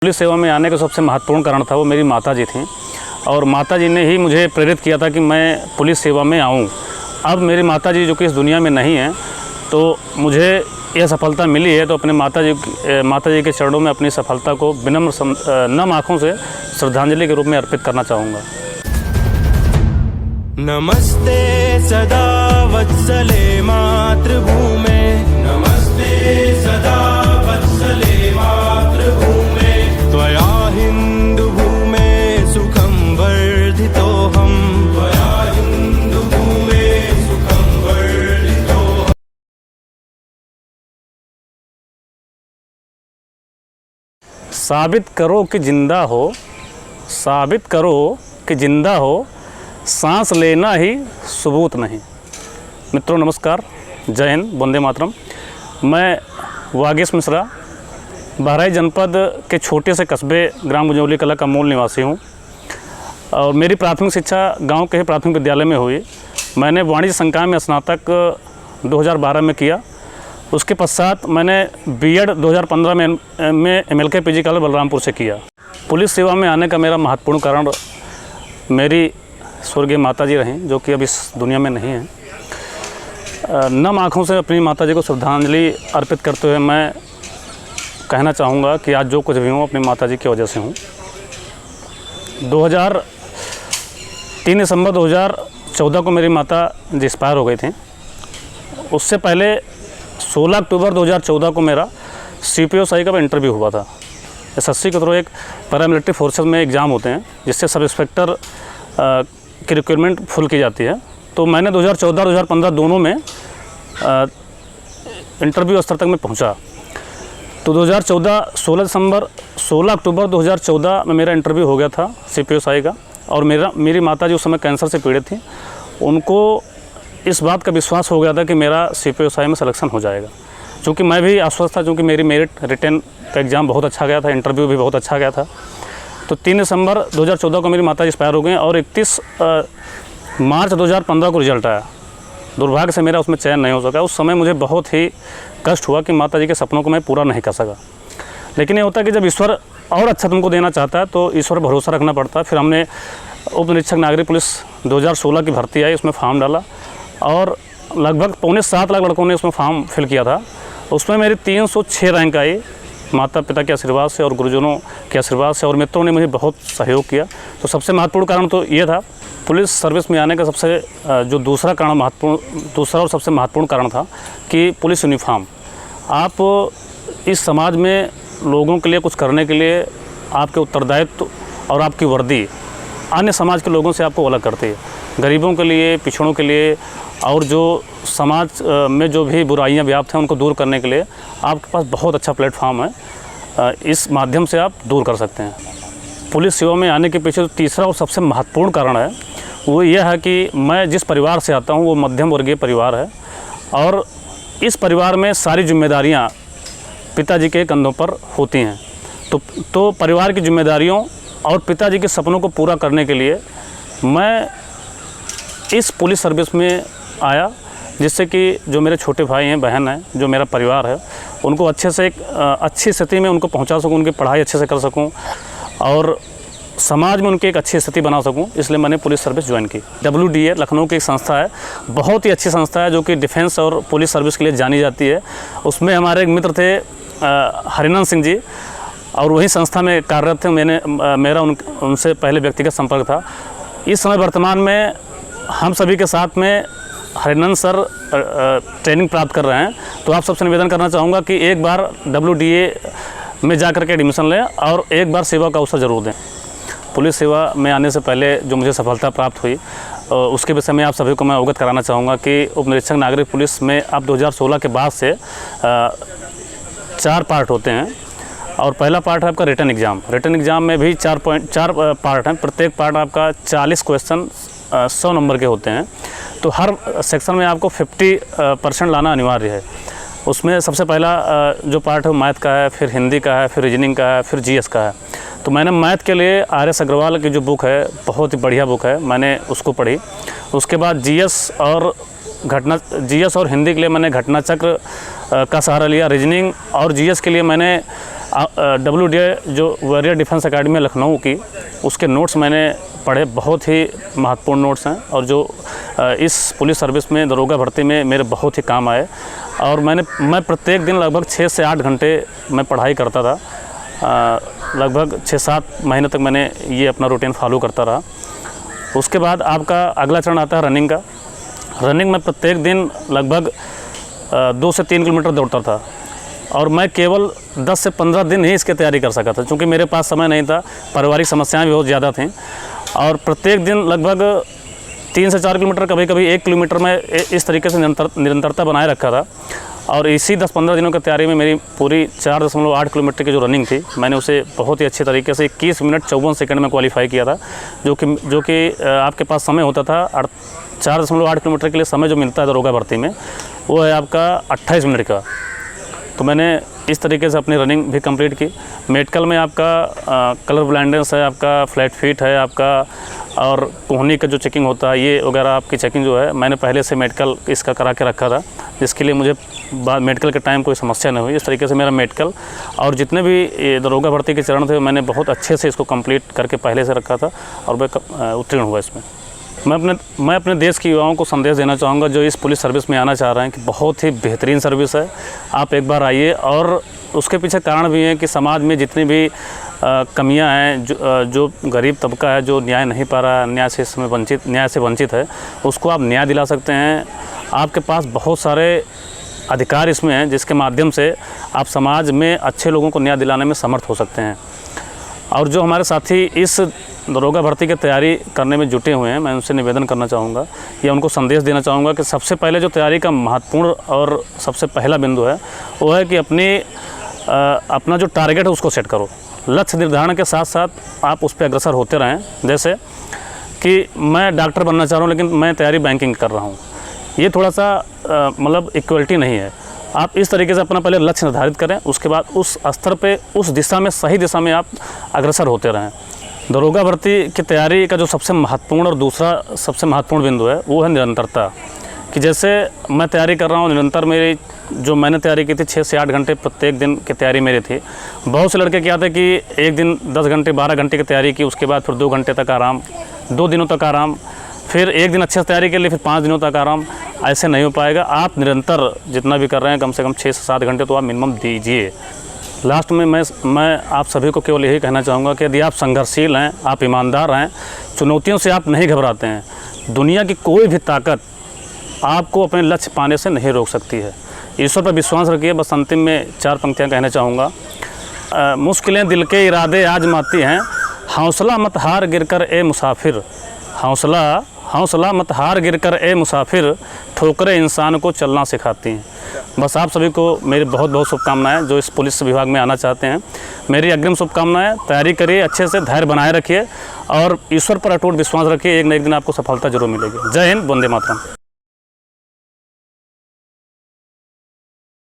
Police सेवा में आने का सबसे महत्वपूर्ण कारण था वो मेरी माताजी थीं और माताजी ने ही मुझे प्रेरित किया था कि मैं पुलिस सेवा में आऊं। अब मेरी माताजी जो कि इस दुनिया में नहीं हैं, तो मुझे यह सफलता मिली है, तो अपने माताजी के चरणों में अपनी सफलता को विनम्र नम आँखों से श्रद्धांजलि के रूप में अर्पित करना चाहूँगा। नमस्ते सदा वत्सले मातृभूमे, नमस्ते सदा वत्सले मातृभूमे, त्वया हिंदु भूमे सुखं वर्धितोऽहम्, त्वया हिंदु भूमे सुखं वर्धितोऽहम्। साबित करो कि जिंदा हो, साबित करो कि जिंदा हो, सांस लेना ही सबूत नहीं। मित्रों नमस्कार, जय हिंद, वंदे मातरम। मैं वागीश मिश्रा बहराइच जनपद के छोटे से कस्बे ग्राम गुजौली कला का मूल निवासी हूँ और मेरी प्राथमिक शिक्षा गांव के ही प्राथमिक विद्यालय में हुई। मैंने वाणिज्य संकाय में स्नातक 2012 में किया। उसके पश्चात मैंने बीएड 2015 में MLK PG कॉलेज बलरामपुर से किया। पुलिस सेवा में आने का मेरा महत्वपूर्ण कारण मेरी स्वर्गीय माताजी रहीं, जो कि अब इस दुनिया में नहीं हैं। नम आँखों से अपनी माताजी को श्रद्धांजलि अर्पित करते हुए मैं कहना चाहूँगा कि आज जो कुछ भी हूँ अपनी माताजी की वजह से हूँ। 3 दिसंबर 2014 को मेरी माता जी एक्सपायर हो गई थी। उससे पहले 16 अक्टूबर 2014 को मेरा CPO का इंटरव्यू हुआ था। SSC के थ्रू एक पैरामिलिट्री फोर्सेस में एग्ज़ाम होते हैं जिससे सब इंस्पेक्टर की रिक्वायरमेंट फुल की जाती है। तो मैंने 2014-2015 दोनों में इंटरव्यू स्तर तक मैं पहुंचा। तो 16 अक्टूबर 2014 में मेरा इंटरव्यू हो गया था CPO का और मेरी माता जी उस समय कैंसर से पीड़ित थी। उनको इस बात का विश्वास हो गया था कि मेरा CPO में सिलेक्शन हो जाएगा, क्योंकि मैं भी आश्वस्त था, क्योंकि मेरी मेरिट रिटर्न का एग्ज़ाम बहुत अच्छा गया था, इंटरव्यू भी बहुत अच्छा गया था। तो 3 दिसंबर 2014 को मेरी माता जी एक्सपायर हो गई और 31 मार्च 2015 को रिजल्ट आया। दुर्भाग्य से मेरा उसमें चयन नहीं हो सका। उस समय मुझे बहुत ही कष्ट हुआ कि माता जी के सपनों को मैं पूरा नहीं कर सका। लेकिन ये होता है कि जब ईश्वर और अच्छा तुमको देना चाहता है तो ईश्वर पर भरोसा रखना पड़ता है। फिर हमने उप निरीक्षक नागरिक पुलिस 2016 की भर्ती आई, उसमें फॉर्म डाला और लगभग 6.25 लाख लड़कों ने उसमें फॉर्म फिल किया था। उसमें मेरी 306 रैंक आई, माता पिता के आशीर्वाद से और गुरुजनों के आशीर्वाद से, और मित्रों ने मुझे बहुत सहयोग किया। तो सबसे महत्वपूर्ण कारण तो ये था पुलिस सर्विस में आने का। सबसे जो दूसरा और सबसे महत्वपूर्ण कारण था कि पुलिस यूनिफॉर्म। आप इस समाज में लोगों के लिए कुछ करने के लिए आपके उत्तरदायित्व और आपकी वर्दी अन्य समाज के लोगों से आपको अलग करती है। गरीबों के लिए, पिछड़ों के लिए और जो समाज में जो भी बुराइयां व्याप्त हैं उनको दूर करने के लिए आपके पास बहुत अच्छा प्लेटफॉर्म है। इस माध्यम से आप दूर कर सकते हैं। पुलिस सेवा में आने के पीछे जो तीसरा और सबसे महत्वपूर्ण कारण है वो यह है कि मैं जिस परिवार से आता हूँ वो मध्यम वर्गीय परिवार है और इस परिवार में सारी जिम्मेदारियाँ पिताजी के कंधों पर होती हैं। तो परिवार की जिम्मेदारियों और पिताजी के सपनों को पूरा करने के लिए मैं इस पुलिस सर्विस में आया, जिससे कि जो मेरे छोटे भाई हैं, बहन हैं, जो मेरा परिवार है, उनको अच्छे से एक अच्छी स्थिति में उनको पहुंचा सकूं, उनकी पढ़ाई अच्छे से कर सकूं और समाज में उनकी एक अच्छी स्थिति बना सकूं। इसलिए मैंने पुलिस सर्विस ज्वाइन की। WDA लखनऊ की एक संस्था है, बहुत ही अच्छी संस्था है जो कि डिफेंस और पुलिस सर्विस के लिए जानी जाती है। उसमें हमारे एक मित्र थे हरिनंदन सिंह जी, और वही संस्था में कार्यरत थे। मेरा उनसे पहले व्यक्तिगत संपर्क था। इस समय वर्तमान में हम सभी के साथ में हरिनंदन सर ट्रेनिंग प्राप्त कर रहे हैं। तो आप सबसे निवेदन करना चाहूँगा कि एक बार WDA में जाकर के एडमिशन लें और एक बार सेवा का अवसर ज़रूर दें। पुलिस सेवा में आने से पहले जो मुझे सफलता प्राप्त हुई उसके विषय में आप सभी को मैं अवगत कराना चाहूँगा कि उप निरीक्षक नागरिक पुलिस में अब 2016 के बाद से 4 पार्ट होते हैं और पहला पार्ट है आपका रिटन एग्ज़ाम। रिटन एग्ज़ाम में भी 4 पार्ट हैं। प्रत्येक पार्ट आपका 40 क्वेश्चन 100 नंबर के होते हैं। तो हर सेक्शन में आपको 50% लाना अनिवार्य है। उसमें सबसे पहला जो पार्ट है मैथ का है, फिर हिंदी का है, फिर रीजनिंग का है, फिर GS का है। तो मैंने मैथ के लिए RS अग्रवाल की जो बुक है, बहुत ही बढ़िया बुक है, मैंने उसको पढ़ी। उसके बाद GS और हिंदी के लिए मैंने घटना चक्र का सहारा लिया। रीजनिंग और GS के लिए मैंने WDA जो वॉरियर डिफेंस एकेडमी लखनऊ की, उसके नोट्स मैंने पढ़े, बहुत ही महत्वपूर्ण नोट्स हैं और जो इस पुलिस सर्विस में दरोगा भर्ती में मेरे बहुत ही काम आए। और मैं प्रत्येक दिन लगभग 6 से 8 घंटे मैं पढ़ाई करता था। लगभग 6-7 महीने तक मैंने ये अपना रूटीन फॉलो करता रहा। उसके बाद आपका अगला चरण आता है रनिंग का। रनिंग में प्रत्येक दिन लगभग 2 से 3 किलोमीटर दौड़ता था और मैं केवल 10 से 15 दिन ही इसकी तैयारी कर सका था, क्योंकि मेरे पास समय नहीं था, पारिवारिक समस्याएं भी बहुत ज़्यादा थीं। और प्रत्येक दिन लगभग 3 से 4 किलोमीटर, कभी कभी 1 किलोमीटर में इस तरीके से निरंतरता बनाए रखा था। और इसी 10-15 दिनों की तैयारी में मेरी पूरी 4.8 किलोमीटर की जो रनिंग थी, मैंने उसे बहुत ही अच्छे तरीके से 21 मिनट 54 सेकंड में क्वालिफाई किया था। जो कि आपके पास समय होता था 4.8 किलोमीटर के लिए समय जो मिलता है दरोगा भर्ती में, वो है आपका 28 मिनट का। तो मैंने इस तरीके से अपनी रनिंग भी कंप्लीट की। मेडिकल में आपका कलर ब्लाइंडनेस है, आपका फ्लैट फीट है आपका, और कोहनी का जो चेकिंग होता है, ये वगैरह आपकी चेकिंग जो है मैंने पहले से मेडिकल इसका करा के रखा था, जिसके लिए मुझे मेडिकल के टाइम कोई समस्या नहीं हुई। इस तरीके से मेरा मेडिकल और जितने भी ये दरोगा भर्ती के चरण थे, मैंने बहुत अच्छे से इसको कंप्लीट करके पहले से रखा था और मैं उत्तीर्ण हुआ इसमें। मैं अपने देश के युवाओं को संदेश देना चाहूँगा जो इस पुलिस सर्विस में आना चाह रहे हैं कि बहुत ही बेहतरीन सर्विस है, आप एक बार आइए। और उसके पीछे कारण भी है कि समाज में जितनी भी कमियां हैं, जो गरीब तबका है, जो न्याय नहीं पा रहा है, न्याय से वंचित है, उसको आप न्याय दिला सकते हैं। आपके पास बहुत सारे अधिकार इसमें हैं, जिसके माध्यम से आप समाज में अच्छे लोगों को न्याय दिलाने में समर्थ हो सकते हैं। और जो हमारे साथी इस दरोगा भर्ती की तैयारी करने में जुटे हुए हैं, मैं उनसे निवेदन करना चाहूँगा या उनको संदेश देना चाहूँगा कि सबसे पहले जो तैयारी का महत्वपूर्ण और सबसे पहला बिंदु है, वो है कि अपना जो टारगेट है उसको सेट करो। लक्ष्य निर्धारण के साथ साथ आप उस पर अग्रसर होते रहें। जैसे कि मैं डॉक्टर बनना चाह रहा हूँ, लेकिन मैं तैयारी बैंकिंग कर रहा हूँ, ये थोड़ा सा मतलब इक्वलिटी नहीं है। आप इस तरीके से अपना पहले लक्ष्य निर्धारित करें, उसके बाद उस स्तर पे, उस दिशा में, सही दिशा में आप अग्रसर होते रहें। दरोगा भर्ती की तैयारी का जो सबसे महत्वपूर्ण और दूसरा सबसे महत्वपूर्ण बिंदु है, वो है निरंतरता। कि जैसे मैं तैयारी कर रहा हूँ, निरंतर मेरी जो मैंने तैयारी की थी 6 से 8 घंटे प्रत्येक दिन की तैयारी मेरी थी। बहुत से लड़के क्या थे कि एक दिन 10 घंटे 12 घंटे की तैयारी की, उसके बाद फिर 2 घंटे तक आराम, 2 दिनों तक आराम, फिर एक दिन अच्छे से तैयारी के लिए फिर 5 दिनों तक आराम। ऐसे नहीं हो पाएगा। आप निरंतर जितना भी कर रहे हैं, कम से कम 6 से 7 घंटे तो आप मिनिमम दीजिए। लास्ट में मैं आप सभी को केवल यही कहना चाहूँगा कि यदि आप संघर्षशील हैं, आप ईमानदार हैं, चुनौतियों से आप नहीं घबराते हैं, दुनिया की कोई भी ताकत आपको अपने लक्ष्य पाने से नहीं रोक सकती है। ईश्वर पर विश्वास रखिए। बस अंतिम में 4 पंक्तियाँ कहना चाहूँगा। मुश्किलें दिल के इरादे आजमाती हैं, हौसला मत हार गिरकर ए मुसाफिर, हौसला मत हार गिरकर ए मुसाफिर, ठोकरें इंसान को चलना सिखाती हैं। बस आप सभी को मेरी बहुत बहुत शुभकामनाएं, जो इस पुलिस विभाग में आना चाहते हैं। मेरी अग्रिम शुभकामनाएं। तैयारी करिए, अच्छे से धैर्य बनाए रखिए और ईश्वर पर अटूट विश्वास रखिए। एक न एक दिन आपको सफलता जरूर मिलेगी। जय हिंद, वंदे मातरम।